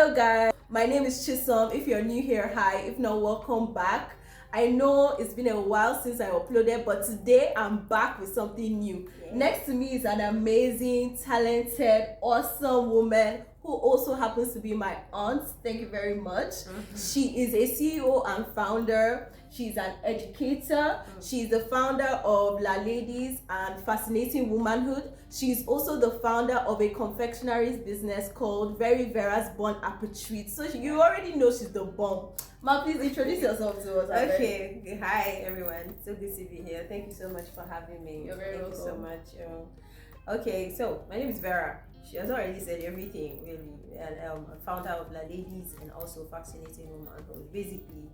Hello guys, my name is Chit. If you're new here, hi. If not, welcome back. I know it's been a while since I uploaded, but today I'm back with something new. Next to me is an amazing, talented, awesome woman who also happens to be my aunt. Thank you very much. She is a CEO and founder. She's an educator. She's the founder of La Ladies and Fascinating Womanhood. She's also the founder of a confectionery business called Vera's Bon Appetit. So you already know she's the bomb. Ma, please introduce yourself to us. Okay. Hi everyone. So good to be here. Thank you so much for having me. You're very welcome. Thank you so much. Okay, so my name is Vera. She has already said everything really. And I'm founder of La Ladies and also Fascinating Womanhood. Basically,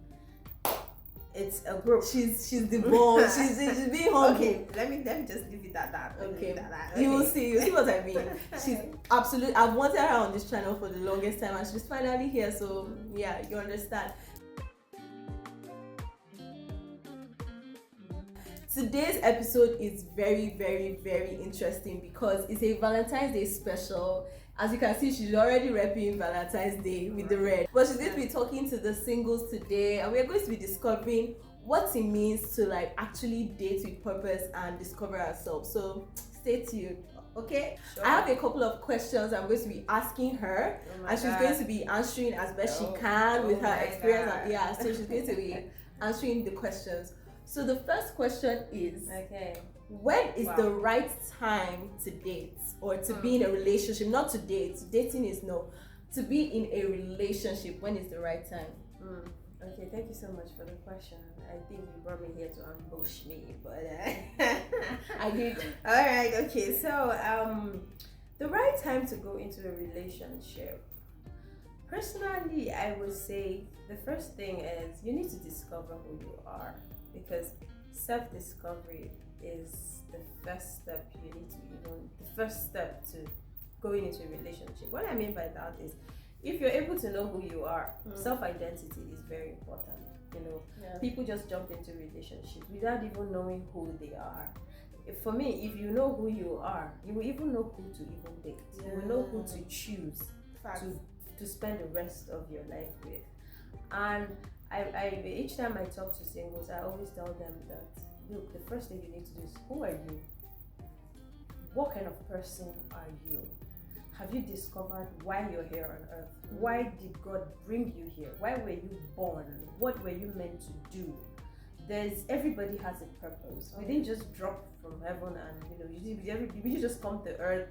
it's a group. She's the bomb. she's being humble. Okay, let me just leave it at that. Okay. Okay. You see what I mean. She's absolutely. I've wanted her on this channel for the longest time, and she's finally here. So yeah, you understand. Today's episode is very, very, very interesting because it's a Valentine's Day special. As you can see, she's already repping Valentine's Day with the red. But she's going to be talking to the singles today, and we're going to be discovering what it means to like actually date with purpose and discover ourselves. So stay tuned. Okay, sure. I have a couple of questions I'm going to be asking her, and she's going to be answering as best she can with her experience. And, so she's going to be answering the questions. So the first question is, when is the right time to date or to be in a relationship? Not to date, dating is no. To be in a relationship, when is the right time? Okay, thank you so much for the question. I think you brought me here to ambush me, but I did. All right, okay. So the right time to go into a relationship. Personally, I would say the first thing is you need to discover who you are, because self-discovery is the first step to going into a relationship. What I mean by that is, if you're able to know who you are, self-identity is very important. People just jump into relationships without even knowing who they are. For me, if you know who you are, you will even know who to even date. You will know who to choose to spend the rest of your life with. And I each time I talk to singles, I always tell them that, look, the first thing you need to do is, who are you? What kind of person are you? Have you discovered why you're here on earth? Why did God bring you here? Why were you born? What were you meant to do? Everybody has a purpose. We didn't just drop from heaven and we just come to earth,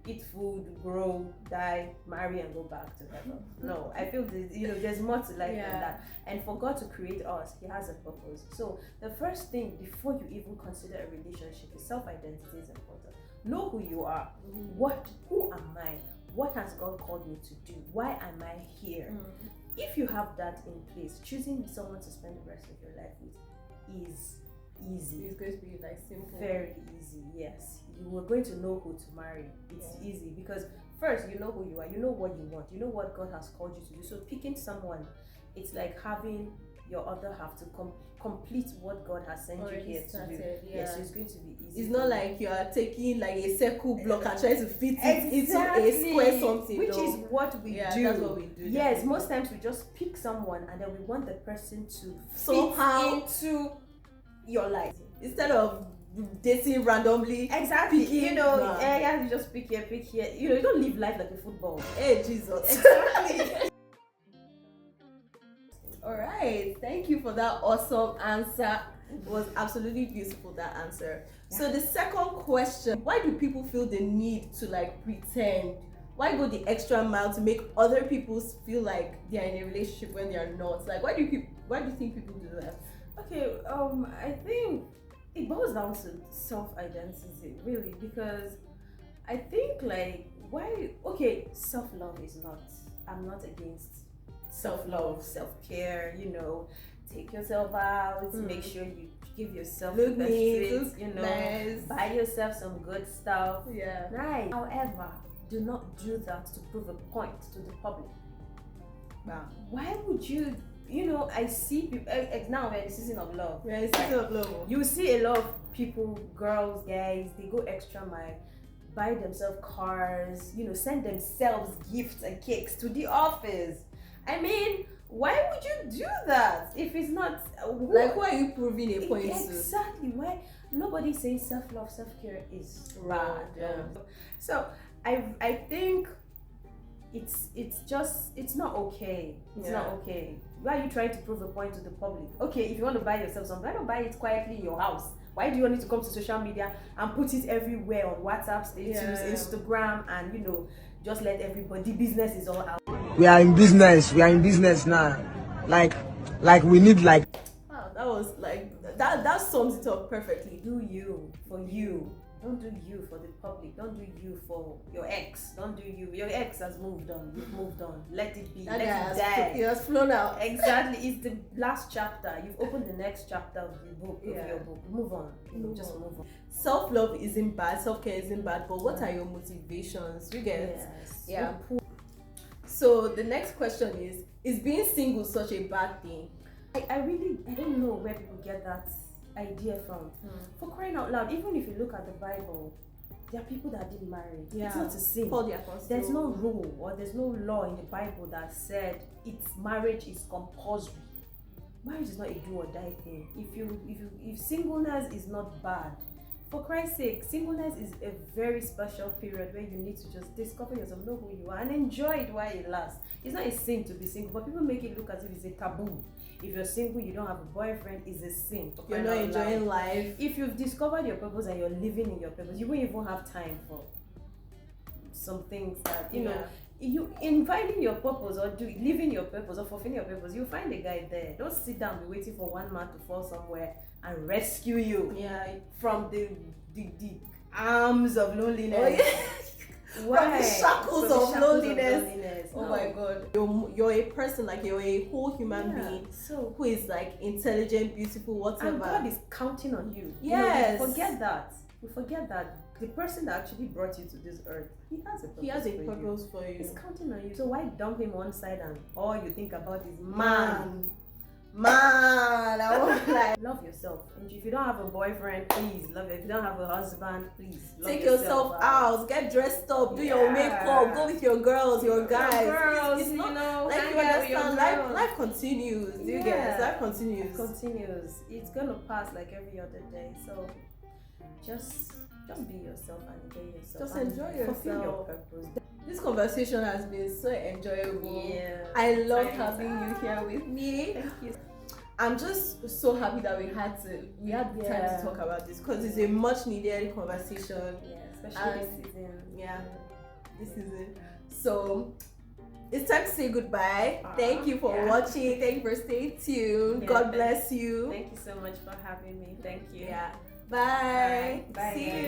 eat food, grow, die, marry, and go back to heaven. No, I feel there's more to life than that. And for God to create us, He has a purpose. So the first thing before you even consider a relationship is self-identity is important. Know who you are. Who am I? What has God called me to do? Why am I here? If you have that in place, choosing someone to spend the rest of your life with is easy. It's going to be like simple. Very easy, yes. You are going to know who to marry. It's easy because first you know who you are, you know what you want, you know what God has called you to do. So picking someone, it's like having your other half to complete what God has sent you here to do. Yes, so it's going to be easy. It's not like you are taking like a circle block and trying to fit it into a square something. Which is what we do. That's what we do. Yes, most times we just pick someone and then we want the person to somehow fit into your life instead of dating randomly. Exactly. You just pick here. You don't live life like a football. Hey, Jesus. Exactly. All right, thank you for that awesome answer. It was absolutely beautiful, that answer. So the second question, why do people feel the need to like pretend? Why go the extra mile to make other people feel like they're in a relationship when they're not? Like, why do you think people do that? Okay, I think it boils down to self-identity, really, because I think self-love is not, I'm not against self-love, self-care, take yourself out, make sure you give yourself look the neat, nice. Buy yourself some good stuff. Yeah. Right. However, do not do that to prove a point to the public. Wow. Why would you? I see people, now we're in the season of love. We're in the season of love. You see a lot of people, girls, guys, they go extra mile. buy themselves cars, send themselves gifts and cakes to the office. I mean, why would you do that if it's not like, who are you proving a point to? Exactly. Why? Nobody says self-love, self-care is bad. Yeah. So I think it's not okay. It's not okay. Why are you trying to prove a point to the public? Okay, if you want to buy yourself something, why not buy it quietly in your house? Why do you want it to come to social media and put it everywhere on WhatsApp status, Instagram, and just let everybody? Business is all out. We are in business now. Like we need like. Wow, that was like that sums it up perfectly. Do you for you. Don't do you for the public. Don't do you for your ex. Don't do you. Your ex has moved on. You've moved on. Let it be. That Let guy it die. He has flown out. Exactly. It's the last chapter. You've opened the next chapter of the book, of your book. Move on. Move on. Self-love isn't bad. Self-care isn't bad. But what are your motivations? You get? Yes. Yeah. So the next question is being single such a bad thing? I don't know where people get that idea from. For crying out loud, even if you look at the Bible, there are people that didn't marry. It's not a sin. There's no rule or there's no law in the Bible that said marriage is compulsory. Marriage is not a do or die thing. If singleness is not bad, for Christ's sake, singleness is a very special period where you need to just discover yourself, know who you are, and enjoy it while it lasts. It's not a sin to be single, but people make it look as if it's a taboo. If you're single, you don't have a boyfriend, it's a sin. You're not enjoying life. If you've discovered your purpose and you're living in your purpose, you won't even have time for some things that, you in finding your purpose or living your purpose or fulfilling your purpose, you'll find a guy there. Don't sit down and be waiting for one man to fall somewhere and rescue you from the arms of loneliness. Why? The shackles of loneliness. Oh my God. You're a person, like you're a whole human being who is like intelligent, beautiful, whatever. And God is counting on you. Yes. We forget that. The person that actually brought you to this earth, he has a purpose for you. He's counting on you. So why dump him one side and all you think about is man? I won't lie. Love yourself. And if you don't have a boyfriend, please love it. If you don't have a husband, please love take yourself out. Get dressed up. Do your makeup. Go with your girls, your guys. It's not like you understand. Life continues. Do you get it? Life continues. It continues. It's gonna pass like every other day. So just be yourself and enjoy yourself. Just enjoy yourself. Fulfill your purpose. This conversation has been so enjoyable. Yeah. I love having you here with me. Thank you. I'm just so happy that we had the time to talk about this because it's a much needed conversation. Yeah, especially this season. Yeah, this season. So it's time to say goodbye. Thank you for watching. Thank you for staying tuned. God bless you. Thank you so much for having me. Thank you. Yeah. Bye. Bye. See you.